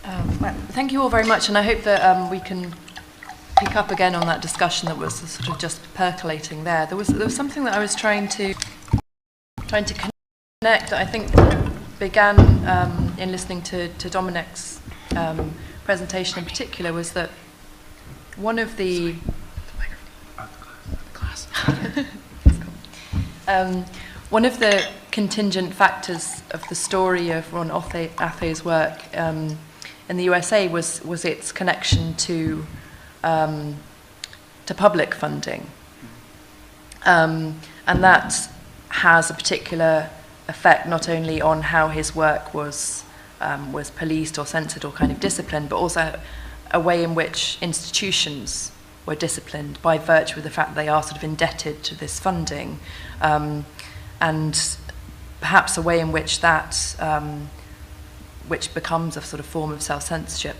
Well, thank you all very much, and I hope that we can pick up again on that discussion that was sort of just percolating there. There was something that I was trying to connect that I think began in listening to Dominic's presentation in particular, was that one of the one of the contingent factors of the story of Ron Athe's work in the USA was its connection to public funding, and that has a particular effect not only on how his work was policed or censored or kind of disciplined, but also a way in which institutions were disciplined by virtue of the fact that they are sort of indebted to this funding, and perhaps a way in which that which becomes a sort of form of self-censorship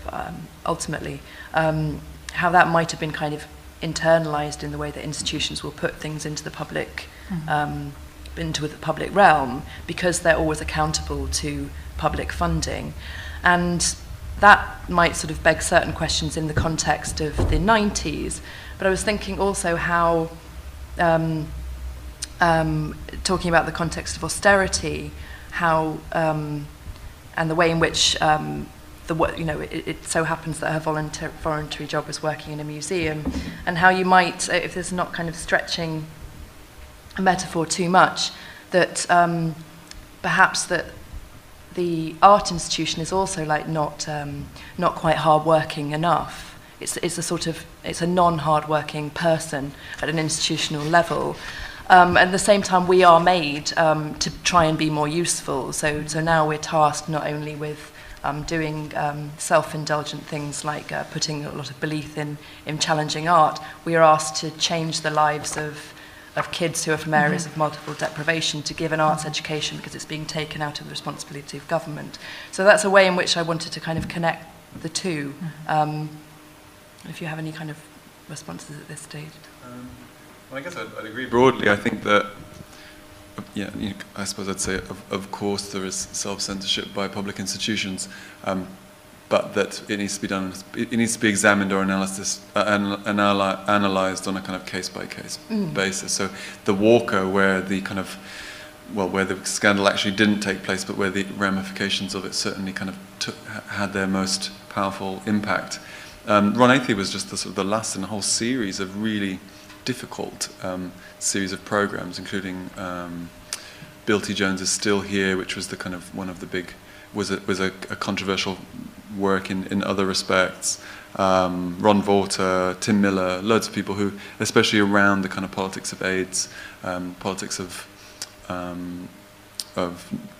ultimately, how that might have been kind of internalized in the way that institutions will put things into the public into the public realm, because they're always accountable to public funding. And that might sort of beg certain questions in the context of the 90s, but I was thinking also how talking about the context of austerity, how and the way in which it so happens that her voluntary job was working in a museum, and how you might, if there's not kind of stretching a metaphor too much, that perhaps that the art institution is also like not quite hard-working enough. It's a non-hard-working person at an institutional level. At the same time, we are made to try and be more useful. So now we're tasked not only with doing self-indulgent things like putting a lot of belief in challenging art. We are asked to change the lives of kids who are from areas of multiple deprivation, to give an arts education because it's being taken out of the responsibility of government. So that's a way in which I wanted to kind of connect the two. If you have any kind of responses at this stage. Well, I guess I'd agree broadly. I think that, I suppose I'd say, of course, there is self-censorship by public institutions, but that it needs to be done. It needs to be examined or analyzed on a kind of case-by-case basis. So the Walker, where the kind of, where the scandal actually didn't take place, but where the ramifications of it certainly kind of had their most powerful impact. Ron Athe was just the last in a whole series of really difficult series of programs, including Bill T. Jones is Still Here, which was the kind of one of the big, was a controversial work in other respects. Ron Vorter, Tim Miller, loads of people who, especially around the kind of politics of AIDS, politics of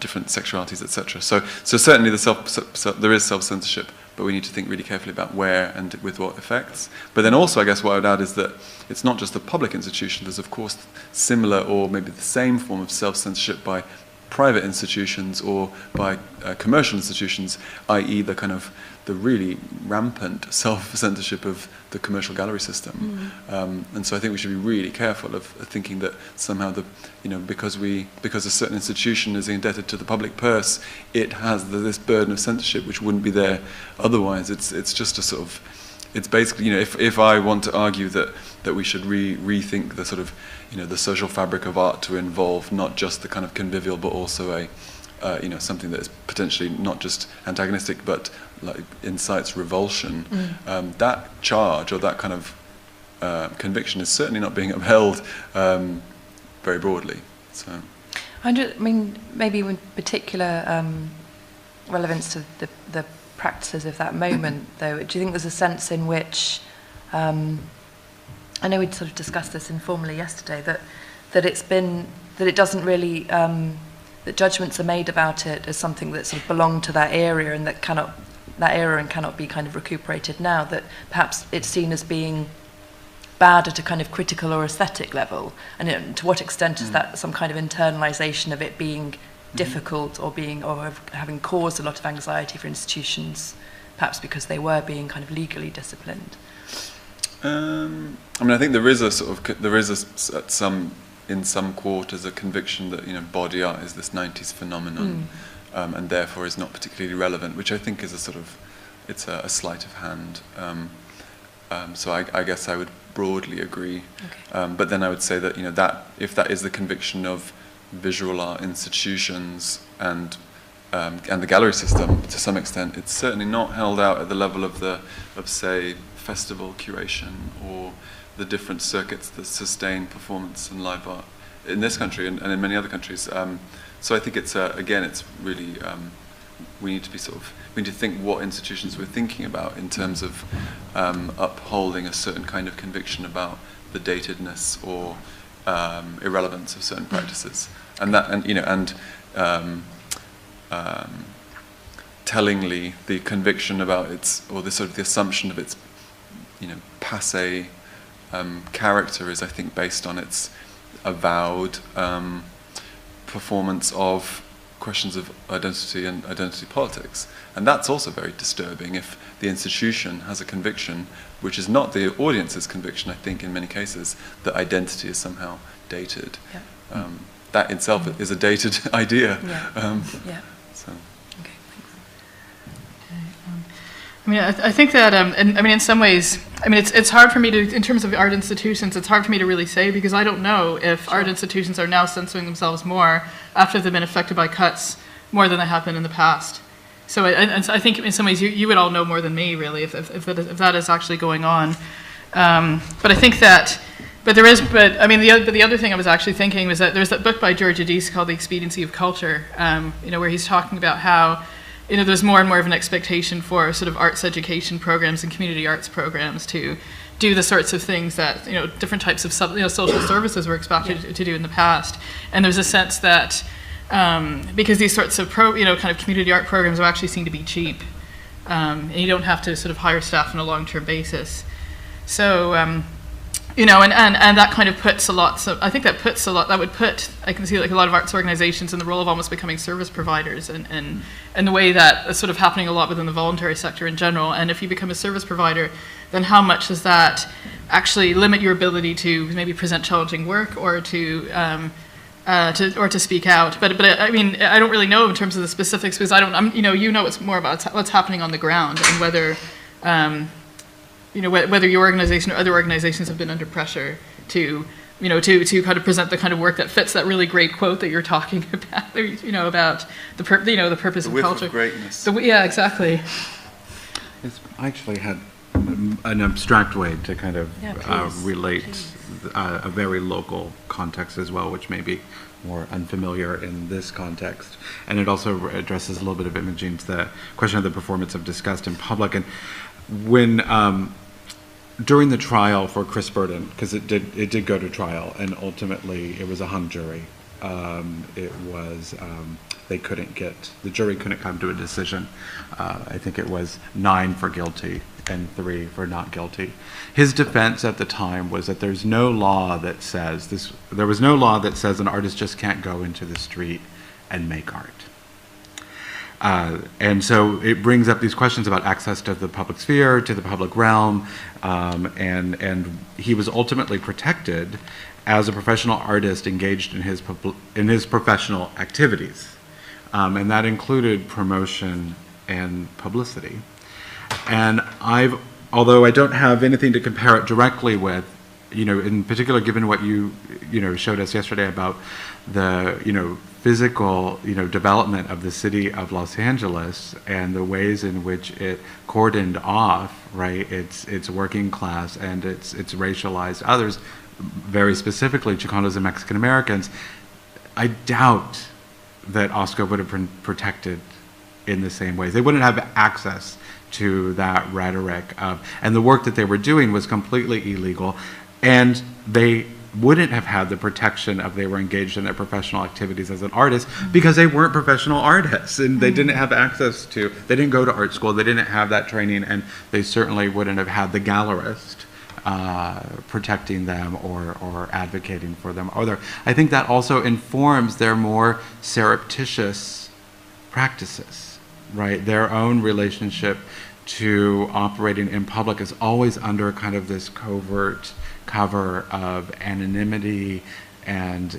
different sexualities, etc. So certainly there is self-censorship, but we need to think really carefully about where and with what effects. But then also, I guess what I would add is that it's not just the public institution. There's of course similar or maybe the same form of self-censorship by private institutions or by commercial institutions, i.e. the really rampant self-censorship of the commercial gallery system. And so I think we should be really careful of thinking that somehow because a certain institution is indebted to the public purse, it has this burden of censorship which wouldn't be there otherwise. It's just a sort of, it's basically, if I want to argue that we should rethink the sort of, the social fabric of art to involve not just the kind of convivial, but also something that is potentially not just antagonistic, but like incites revulsion. That charge or that kind of conviction is certainly not being upheld very broadly. So, I mean, maybe with particular relevance to the practices of that moment, though, do you think there's a sense in which I know we'd sort of discussed this informally yesterday, that it doesn't really, that judgments are made about it as something that sort of belonged to that era and cannot be kind of recuperated now, that perhaps it's seen as being bad at a kind of critical or aesthetic level, and to what extent is that some kind of internalization of it being difficult or having caused a lot of anxiety for institutions, perhaps because they were being kind of legally disciplined? I think there is in some quarters a conviction that body art is this 90s phenomenon, and therefore is not particularly relevant, which I think is a sort of it's a sleight of hand. So I guess I would broadly agree. Okay. But then I would say that, that if that is the conviction of visual art institutions and the gallery system to some extent, it's certainly not held out at the level of say festival curation or the different circuits that sustain performance and live art in this country and in many other countries. So I think it's again, it's really we need to think what institutions we're thinking about in terms of upholding a certain kind of conviction about the datedness or irrelevance of certain practices, tellingly the conviction about its, or the sort of the assumption of its passé character is, I think, based on its avowed performance of questions of identity and identity politics. And that's also very disturbing if the institution has a conviction, which is not the audience's conviction, I think, in many cases, that identity is somehow dated. Yeah. That itself is a dated idea. Yeah. So. Okay, thanks. I mean, I think that, in some ways, it's hard for me to, in terms of art institutions, it's hard for me to really say because I don't know if art institutions are now censoring themselves more after they've been affected by cuts more than they have been in the past. So I think in some ways you would all know more than me, really, if that is actually going on. But I think that, the other thing I was actually thinking was that there's that book by George Adis called The Expediency of Culture, where he's talking about how there's more and more of an expectation for sort of arts education programs and community arts programs to do the sorts of things that different types of social services were expected to do in the past. And there's a sense that because these sorts of kind of community art programs are actually seen to be cheap, and you don't have to sort of hire staff on a long-term basis. So and that kind of puts a lot. So I think that puts a lot. That would put. I can see like a lot of arts organizations in the role of almost becoming service providers, and the way that is sort of happening a lot within the voluntary sector in general. And if you become a service provider, then how much does that actually limit your ability to maybe present challenging work or to speak out? But I don't really know in terms of the specifics because I don't. It's more about what's happening on the ground and whether. Whether your organization or other organizations have been under pressure to kind of present the kind of work that fits that really great quote that you're talking about, about the purpose of culture. Of greatness. Yeah, exactly. I actually had an abstract way to kind of relate a very local context as well, which may be more unfamiliar in this context. And it also addresses a little bit of Imogene's the question of the performance of disgust in public. And when during the trial for Chris Burden, because it did go to trial, and ultimately it was a hung jury. The jury couldn't come to a decision. I think it was 9 for guilty and 3 for not guilty. His defense at the time was that there was no law that says an artist just can't go into the street and make art. And so it brings up these questions about access to the public sphere, to the public realm, and he was ultimately protected as a professional artist engaged in his professional activities, and that included promotion and publicity. And although I don't have anything to compare it directly with, in particular, given what you showed us yesterday about the physical development of the city of Los Angeles and the ways in which it cordoned off, right, its working class and its racialized others, very specifically Chicanos and Mexican Americans, I doubt that OSCO would have been protected in the same ways. They wouldn't have access to that rhetoric and the work that they were doing was completely illegal, and they wouldn't have had the protection of they were engaged in their professional activities as an artist because they weren't professional artists and they didn't have access to, they didn't go to art school, they didn't have that training, and they certainly wouldn't have had the gallerist protecting them or advocating for them. I think that also informs their more surreptitious practices, right? Their own relationship to operating in public is always under kind of this covert cover of anonymity and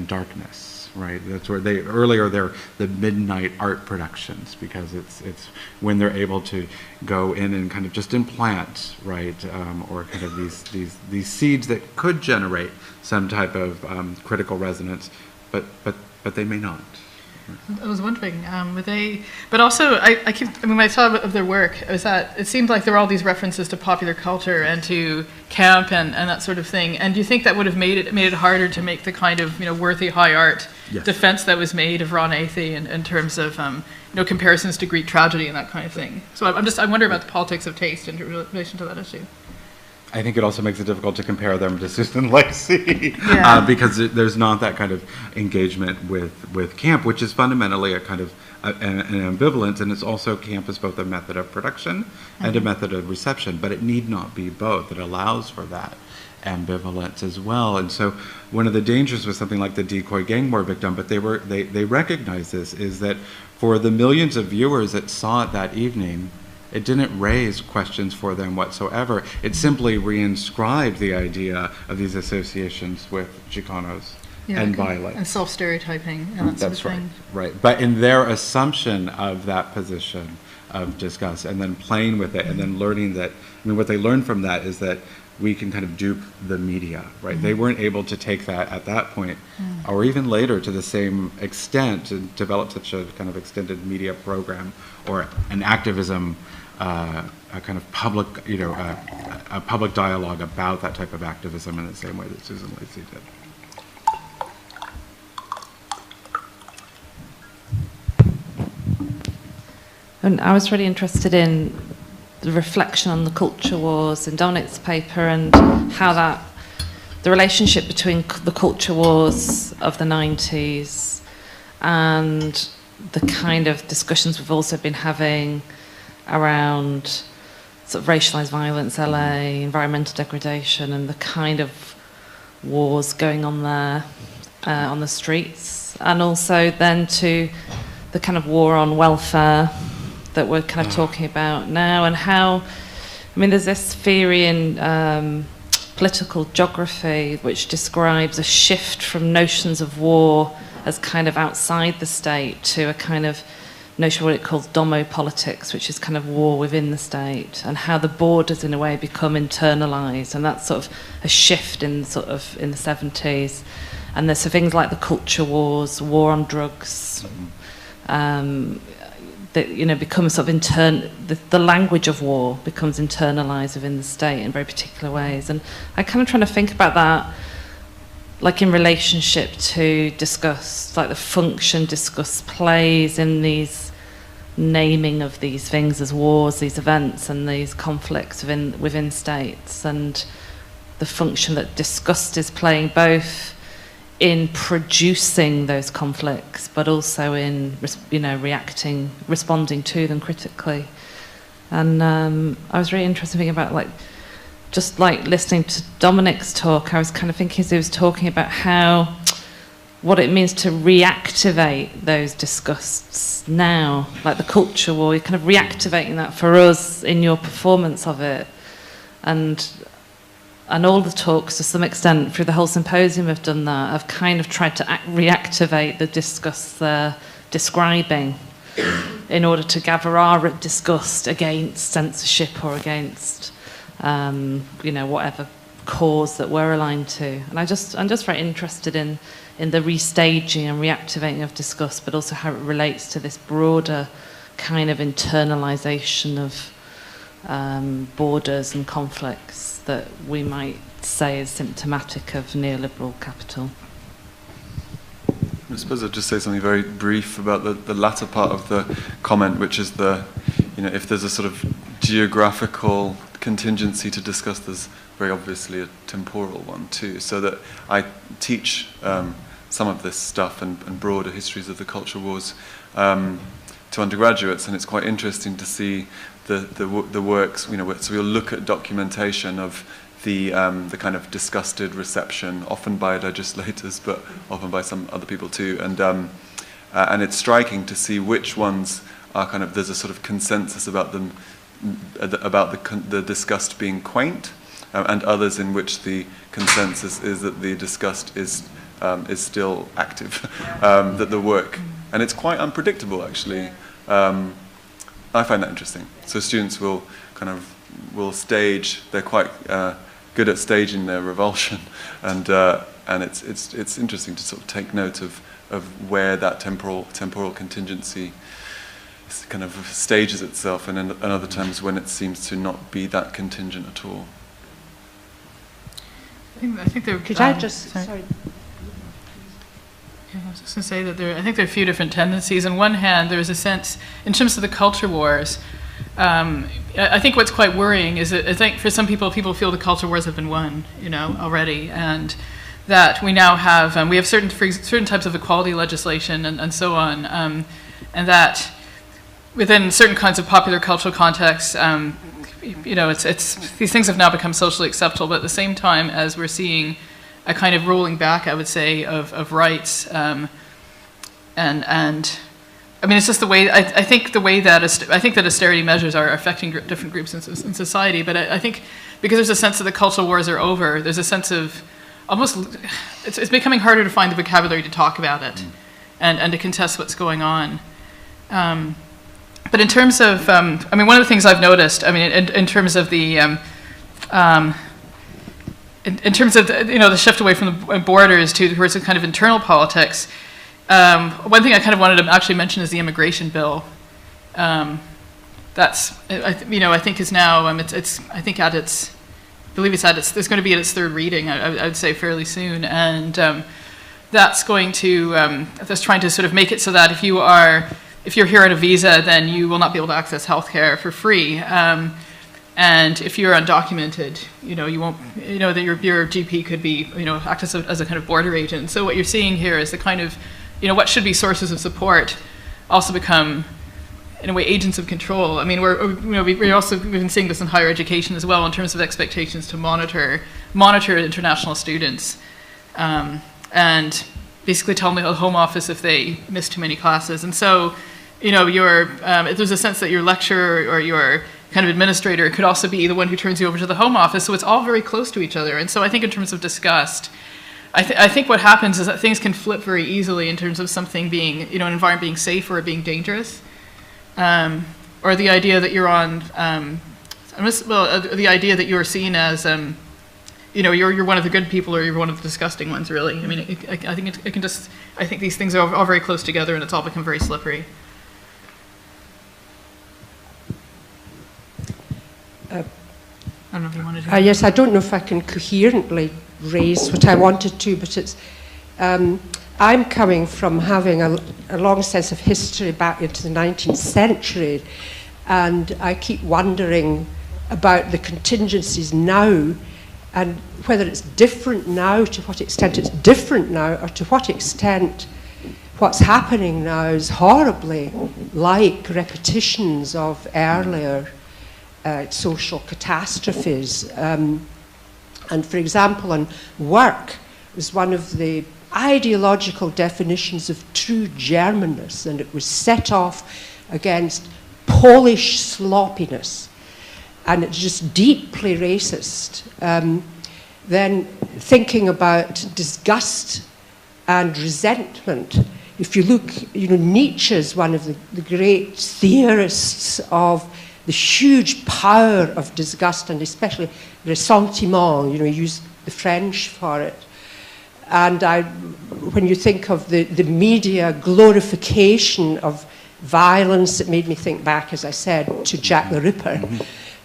darkness, right? That's where they're the midnight art productions, because it's when they're able to go in and kind of just implant, right, or kind of these seeds that could generate some type of critical resonance, but they may not. I was wondering, were they, but also when I saw of their work, it seemed like there were all these references to popular culture and to camp and that sort of thing. And do you think that would have made it harder to make the kind of, worthy high art defense that was made of Ron Athey in terms of, comparisons to Greek tragedy and that kind of thing? So I wonder about the politics of taste in relation to that issue. I think it also makes it difficult to compare them to Susan Lacey, because there's not that kind of engagement with camp, which is fundamentally a kind of an ambivalence, and it's also camp is both a method of production and a method of reception, but it need not be both. It allows for that ambivalence as well. And so one of the dangers with something like the decoy gang war victim, but they recognize this, is that for the millions of viewers that saw it that evening, it didn't raise questions for them whatsoever. It simply reinscribed the idea of these associations with Chicanos and violence. And self-stereotyping and that sort of thing. That's right. But in their assumption of that position of disgust, and then playing with it, and then learning that, what they learned from that is that we can kind of dupe the media, right? Mm-hmm. They weren't able to take that at that point, or even later to the same extent, and develop such a kind of extended media program or an activism, a kind of public, a public dialogue about that type of activism in the same way that Susan Lacey did. And I was really interested in the reflection on the culture wars in Dominic's paper, and how the relationship between the culture wars of the 90s and the kind of discussions we've also been having around sort of racialized violence, LA, environmental degradation, and the kind of wars going on there on the streets, and also then to the kind of war on welfare that we're kind of talking about now, and how, there's this theory in political geography which describes a shift from notions of war as kind of outside the state to a kind of notion of what it calls domopolitics, which is kind of war within the state, and how the borders in a way become internalized, and that's sort of a shift in the 70s. And there's things like the culture wars, war on drugs, that become sort of the language of war becomes internalized within the state in very particular ways. And I'm kind of trying to think about that, like in relationship to disgust, like the function disgust plays in these naming of these things as wars, these events and these conflicts within states, and the function that disgust is playing both in producing those conflicts, but also in responding to them critically. And I was really interested in thinking about just listening to Dominic's talk. I was kind of thinking as he was talking about what it means to reactivate those disgusts now, like the culture war. You're kind of reactivating that for us in your performance of it, and all the talks to some extent through the whole symposium have done that. I've kind of tried to reactivate the disgusts they're describing in order to gather our disgust against censorship or against whatever cause that we're aligned to. And I'm just very interested in the restaging and reactivating of disgust, but also how it relates to this broader kind of internalization of borders and conflicts that we might say is symptomatic of neoliberal capital. I suppose I'd just say something very brief about the latter part of the comment, which is if there's a sort of geographical contingency to discuss, there's very obviously a temporal one too. So that I teach some of this stuff and broader histories of the culture wars to undergraduates, and it's quite interesting to see the works. So we'll look at documentation of the kind of disgusted reception, often by legislators, but often by some other people too, and it's striking to see which ones are kind of, there's a sort of consensus about them, about the disgust being quaint, and others in which the consensus is that the disgust is is still active, that the work, and it's quite unpredictable actually. I find that interesting. So students will stage. They're quite good at staging their revulsion, and it's interesting to sort of take note of where that temporal contingency kind of stages itself, and other times when it seems to not be that contingent at all. I think there. Could I just sorry. Yeah, I was just going to say that I think there are a few different tendencies. On one hand, there's a sense, in terms of the culture wars, I think what's quite worrying is that I think for some people feel the culture wars have been won, already, and that we now have certain types of equality legislation and so on, and that within certain kinds of popular cultural contexts, it's these things have now become socially acceptable, but at the same time as we're seeing a kind of rolling back, I would say, of rights, and I mean, it's just the way I think that austerity measures are affecting different groups in society. But I think because there's a sense that the cultural wars are over, there's a sense of almost it's becoming harder to find the vocabulary to talk about it, and to contest what's going on. But in terms of, one of the things I've noticed, in terms of the in terms of the shift away from the borders towards a kind of internal politics. One thing I kind of wanted to actually mention is the immigration bill. That's I think is now it's going to be at its third reading. I would say fairly soon, and that's going to that's trying to sort of make it so that if you're here on a visa, then you will not be able to access healthcare for free. And if you're undocumented, you won't, that your GP could be, act as a kind of border agent. So what you're seeing here is the kind of, what should be sources of support also become, in a way, agents of control. I mean, we've been seeing this in higher education as well in terms of expectations to monitor international students, and basically tell the Home Office if they miss too many classes. And so, there's a sense that your lecturer or your kind of administrator could also be the one who turns you over to the Home Office. So it's all very close to each other. And so I think in terms of disgust, I think what happens is that things can flip very easily in terms of something being, an environment being safe or being dangerous, or the idea that you're on, the idea that you're seen as, you're one of the good people or you're one of the disgusting ones, really. I mean, I think it can just, I think these things are all very close together and it's all become very slippery. I don't know if you wanted to. Yes, I don't know if I can coherently raise what I wanted to, but it's. I'm coming from having a long sense of history back into the 19th century, and I keep wondering about the contingencies now, and whether it's different now, to what extent it's different now, or to what extent what's happening now is horribly like repetitions of earlier social catastrophes. And for example, on work was one of the ideological definitions of true Germanness, and it was set off against Polish sloppiness, and it's just deeply racist. Then thinking about disgust and resentment, if you look, Nietzsche is one of the great theorists of the huge power of disgust, and especially ressentiment, he used the French for it. And when you think of the media glorification of violence, it made me think back, as I said, to Jack the Ripper,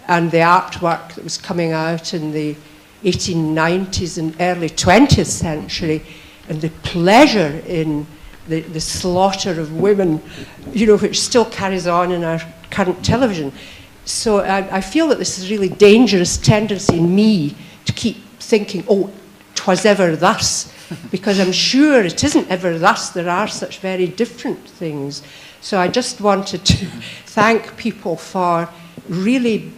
and the artwork that was coming out in the 1890s and early 20th century, and the pleasure in the slaughter of women, which still carries on in our current television. So I feel that this is a really dangerous tendency in me to keep thinking, 'twas ever thus, because I'm sure it isn't ever thus. There are such very different things. So I just wanted to thank people for really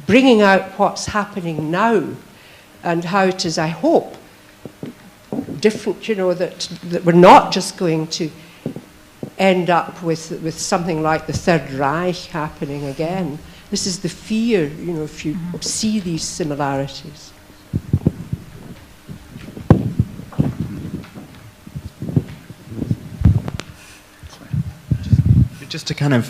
bringing out what's happening now, and how it is, I hope, different, that we're not just going to end up with something like the Third Reich happening again. This is the fear, if you see these similarities. to kind of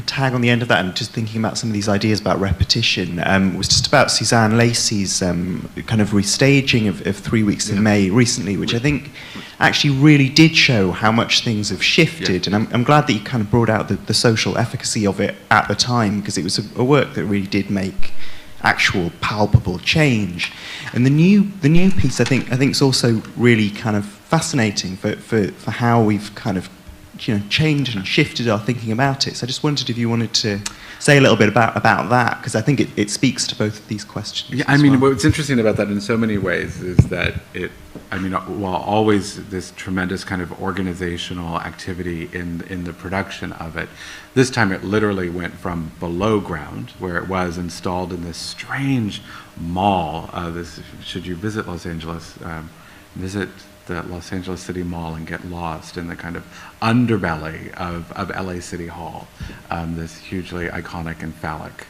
tag on the end of that, and just thinking about some of these ideas about repetition, was just about Suzanne Lacey's kind of restaging of 3 Weeks in May recently, which I think actually really did show how much things have shifted. And I'm glad that you kind of brought out the social efficacy of it at the time, because it was a work that really did make actual palpable change. And the new piece I think is also really kind of fascinating for how we've kind of changed and shifted our thinking about it. So I just wondered if you wanted to say a little bit about that, because I think it speaks to both of these questions. Yeah, I mean, what's interesting about that in so many ways is that while always this tremendous kind of organizational activity in the production of it, this time it literally went from below ground, where it was installed in this strange mall. Should you visit Los Angeles, visit the Los Angeles City Mall and get lost in the kind of underbelly of LA City Hall, this hugely iconic and phallic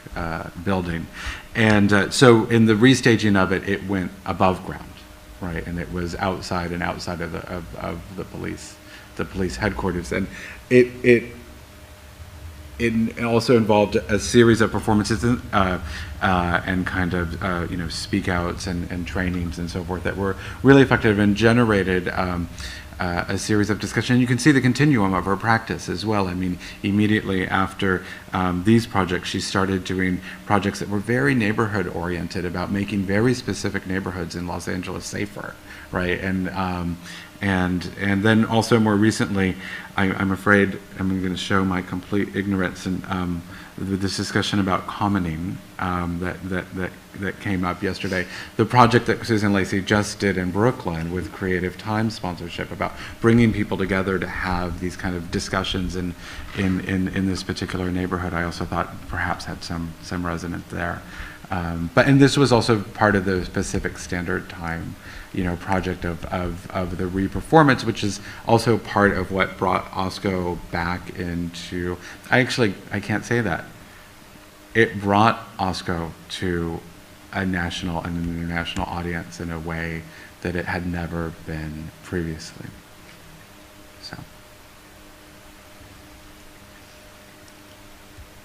building. And so in the restaging of it, it went above ground, right? And it was outside and outside of the police headquarters. And it also involved a series of performances and kind of speak outs and trainings and so forth that were really effective and generated a series of discussion. And you can see the continuum of her practice as well. I mean, immediately after these projects, she started doing projects that were very neighborhood oriented, about making very specific neighborhoods in Los Angeles safer, right? And then also more recently, I'm afraid I'm going to show my complete ignorance in this discussion about commoning that came up yesterday. The project that Susan Lacey just did in Brooklyn with Creative Time sponsorship, about bringing people together to have these kind of discussions in this particular neighborhood, I also thought perhaps had some resonance there. And this was also part of the Pacific Standard Time project of the re-performance, which is also part of what brought OSCO back into, I can't say that. It brought OSCO to a national and an international audience in a way that it had never been previously. So.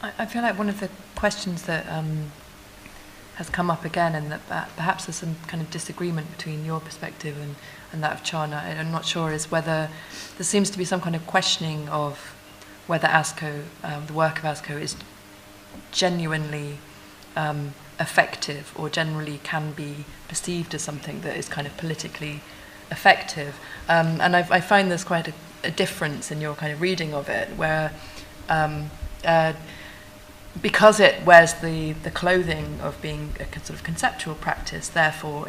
I feel like one of the questions that has come up again, and that perhaps there's some kind of disagreement between your perspective and that of Chana, I'm not sure, is whether there seems to be some kind of questioning of whether ASCO, the work of ASCO, is genuinely effective, or generally can be perceived as something that is kind of politically effective. And I find there's quite a difference in your kind of reading of it, where because it wears the clothing of being a sort of conceptual practice, therefore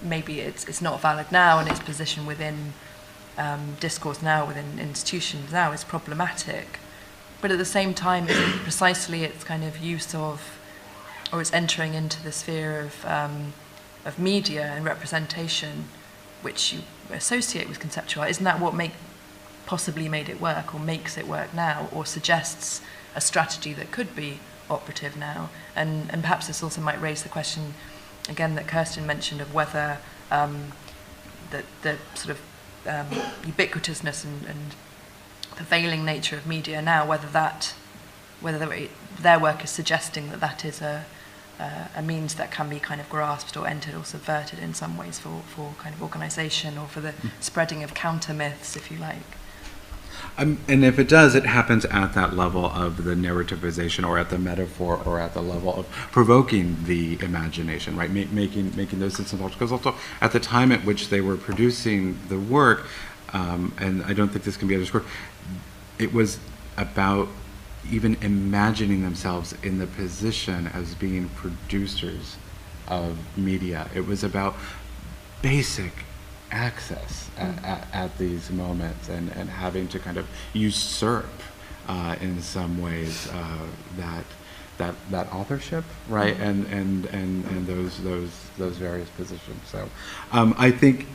maybe it's not valid now, and its position within discourse now, within institutions now, is problematic. But at the same time, isn't precisely its kind of use of, or its entering into the sphere of media and representation, which you associate with conceptual art, isn't that what possibly made it work, or makes it work now, or suggests a strategy that could be operative now? And perhaps this also might raise the question, again, that Kirsten mentioned, of whether the sort of ubiquitousness and prevailing nature of media now, whether their work is suggesting that is a means that can be kind of grasped or entered or subverted in some ways for kind of organisation, or for the spreading of counter myths, if you like. And if it does, it happens at that level of the narrativization, or at the metaphor, or at the level of provoking the imagination, right? Making those systems, because also at the time at which they were producing the work, and I don't think this can be underscored, it was about even imagining themselves in the position as being producers of media. It was about basic access at these moments, and having to kind of usurp in some ways that authorship, right? And those various positions. So I think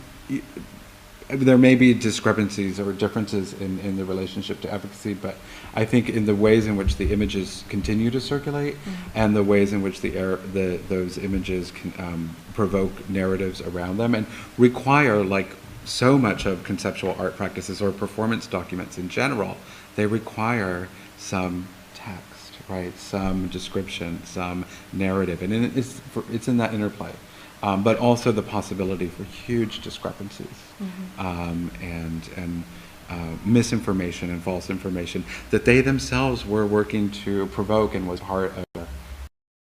there may be discrepancies or differences in the relationship to efficacy, but I think in the ways in which the images continue to circulate, and the ways in which those images can provoke narratives around them, and require, like so much of conceptual art practices or performance documents in general, they require some text, right? Some description, some narrative, and it's in that interplay. But also the possibility for huge discrepancies and misinformation and false information that they themselves were working to provoke and was part of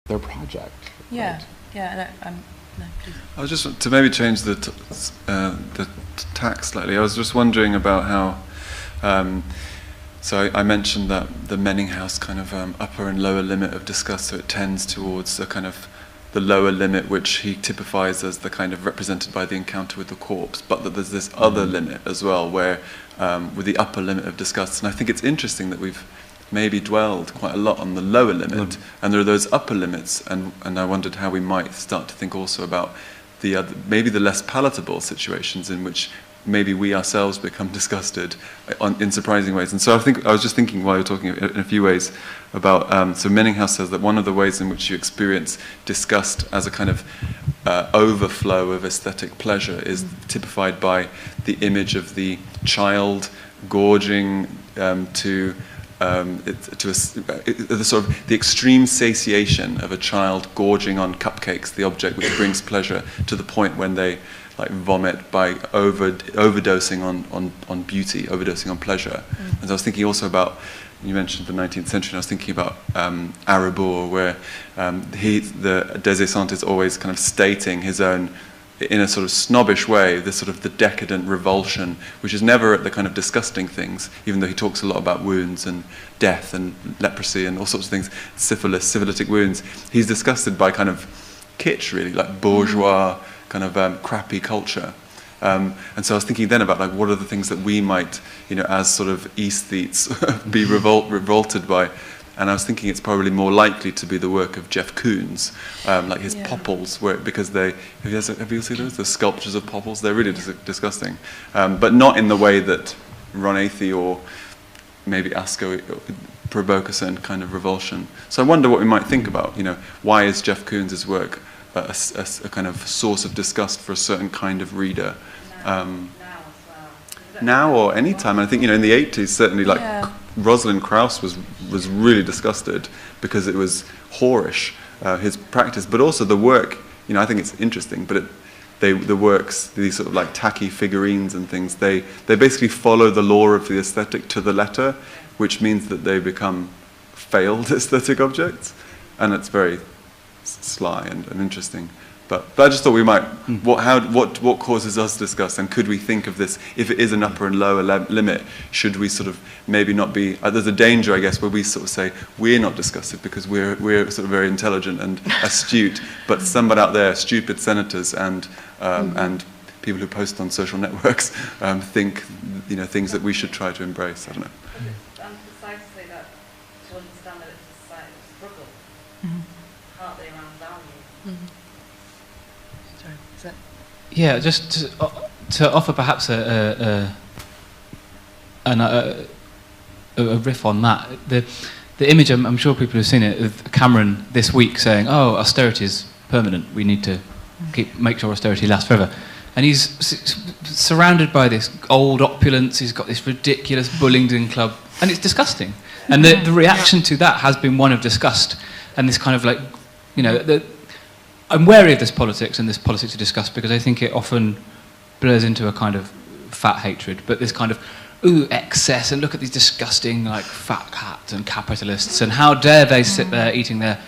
their project. Yeah, right? yeah. No, please. I was just to maybe change the tack slightly. I was just wondering about how. So I mentioned that the Menninghaus kind of upper and lower limit of disgust, so it tends towards the kind of the lower limit, which he typifies as the kind of represented by the encounter with the corpse, but that there's this other limit as well, where with the upper limit of disgust. And I think it's interesting that we've maybe dwelled quite a lot on the lower limit, and there are those upper limits, and I wondered how we might start to think also about the other, maybe the less palatable situations in which maybe we ourselves become disgusted in surprising ways. And so I was just thinking while you're talking in a few ways about, so Menninghaus says that one of the ways in which you experience disgust as a kind of overflow of aesthetic pleasure is typified by the image of the child gorging to the sort of the extreme satiation of a child gorging on cupcakes, the object which brings pleasure, to the point when they like vomit by overdosing on beauty, overdosing on pleasure. And I was thinking also about, you mentioned the 19th century, and I was thinking about Arabur, where the Des Esseintes is always kind of stating his own, in a sort of snobbish way, this sort of the decadent revulsion, which is never at the kind of disgusting things, even though he talks a lot about wounds and death and leprosy and all sorts of things, syphilis, syphilitic wounds. He's disgusted by kind of kitsch, really, like bourgeois, kind of crappy culture. And so I was thinking then about like what are the things that we might, as sort of aesthetes be revolted by. And I was thinking it's probably more likely to be the work of Jeff Koons, like his popples, because have you seen those? The sculptures of popples? They're really disgusting. But not in the way that Ron Athey or maybe Asko provoke a certain kind of revulsion. So I wonder what we might think about, why is Jeff Koons' work a kind of source of disgust for a certain kind of reader? Now or any time. I think, in the 80s, certainly, like Rosalind Krauss was really disgusted because it was whorish, his practice, but also the work, I think it's interesting, but the works, these sort of like tacky figurines and things, they basically follow the law of the aesthetic to the letter, which means that they become failed aesthetic objects, and it's very sly and interesting. But I just thought we might, what causes us disgust, and could we think of this, if it is an upper and lower limit, should we sort of maybe not be, there's a danger, I guess, where we sort of say, we're not disgusted because we're sort of very intelligent and astute, but somebody out there, stupid senators and people who post on social networks think, things that we should try to embrace. I don't know. Precisely that, to understand that it's a society of struggle, partly around value. Sorry, is that? Yeah, just to offer perhaps a riff on that. The image, I'm sure people have seen it, of Cameron this week saying, austerity is permanent, we need to make sure austerity lasts forever. And he's surrounded by this old opulence, he's got this ridiculous Bullingdon Club, and it's disgusting. And the reaction to that has been one of disgust, and this kind of like, I'm wary of this politics and this politics of disgust because I think it often blurs into a kind of fat hatred, but this kind of, excess, and look at these disgusting, like, fat cats and capitalists, and how dare they sit there eating their,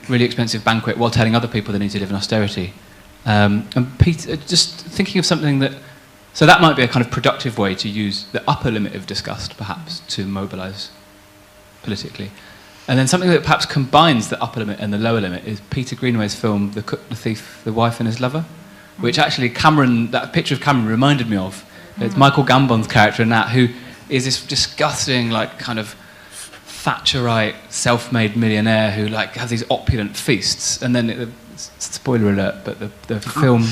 really expensive banquet while telling other people they need to live in austerity. And Peter, just thinking of something so that might be a kind of productive way to use the upper limit of disgust, perhaps, to mobilise politically. And then something that perhaps combines the upper limit and the lower limit is Peter Greenaway's film, The Cook, the Thief, the Wife and His Lover, which actually that picture of Cameron reminded me of. It's Michael Gambon's character in that, who is this disgusting, like, kind of Thatcherite, self-made millionaire who, like, has these opulent feasts. And then, spoiler alert, but the film...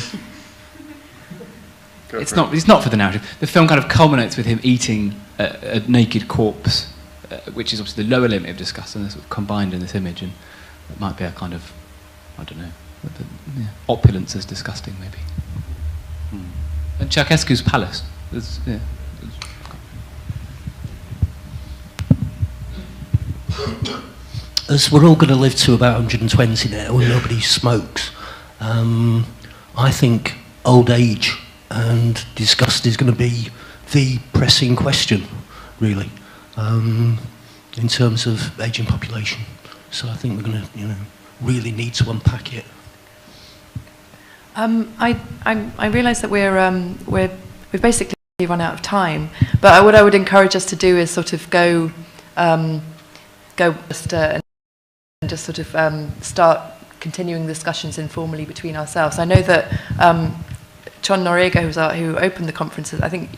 It's not for the narrative. The film kind of culminates with him eating a naked corpse, which is obviously the lower limit of disgust, and they're sort of combined in this image, and it might be a kind of, I don't know, opulence is disgusting, maybe. And Ceausescu's palace. as we're all going to live to about 120 now and nobody smokes, I think old age and disgust is going to be the pressing question, really, in terms of ageing population. So I think we're going to, really need to unpack it. I realise that we've basically run out of time, but what I would encourage us to do is sort of go and just sort of start continuing discussions informally between ourselves. I know that John Noriega, who opened the conferences, I think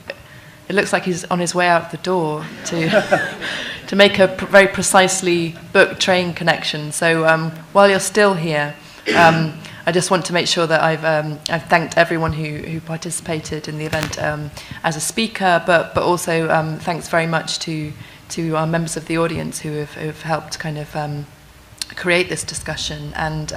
it looks like he's on his way out the door to make a very precisely booked train connection. So while you're still here, I just want to make sure that I've thanked everyone who participated in the event as a speaker, but also thanks very much to our members of the audience who have helped kind of create this discussion. And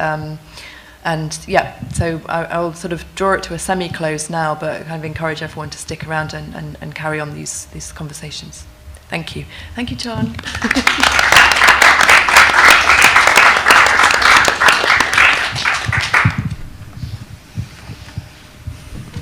yeah, so I'll sort of draw it to a semi-close now, but kind of encourage everyone to stick around and carry on these conversations. Thank you. Thank you, John.